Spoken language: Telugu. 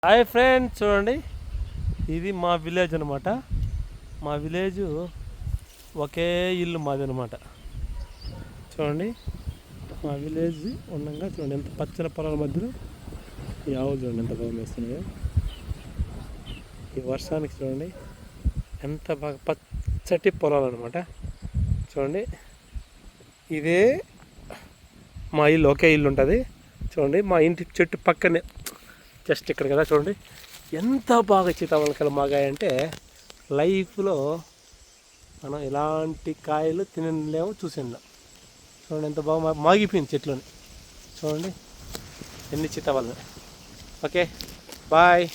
హాయ్ ఫ్రెండ్స్, చూడండి ఇది మా విలేజ్ అనమాట. మా విలేజ్ ఒకే ఇల్లు మాది అనమాట. చూడండి మా విలేజ్ ఉండగా చూడండి ఎంత పచ్చని పొలాల మధ్యలో ఈ ఆవులు చూడండి ఎంత బాగా వేస్తున్నాయో. ఈ వర్షానికి చూడండి ఎంత బాగా పచ్చటి పొలాలు అనమాట. చూడండి ఇదే మా ఇల్లు, ఒకే ఇల్లు ఉంటుంది. చూడండి మా ఇంటి చెట్టు పక్కనే జస్ట్ ఇక్కడ కదా. చూడండి ఎంత బాగా సీతాఫలకాయలు మాగాయంటే లైఫ్లో మనం ఇలాంటి కాయలు తినలేము, చూసాను. చూడండి ఎంత బాగా మాగిపోయింది చెట్లోని. చూడండి ఎన్ని సీతాఫలం. Okay bye.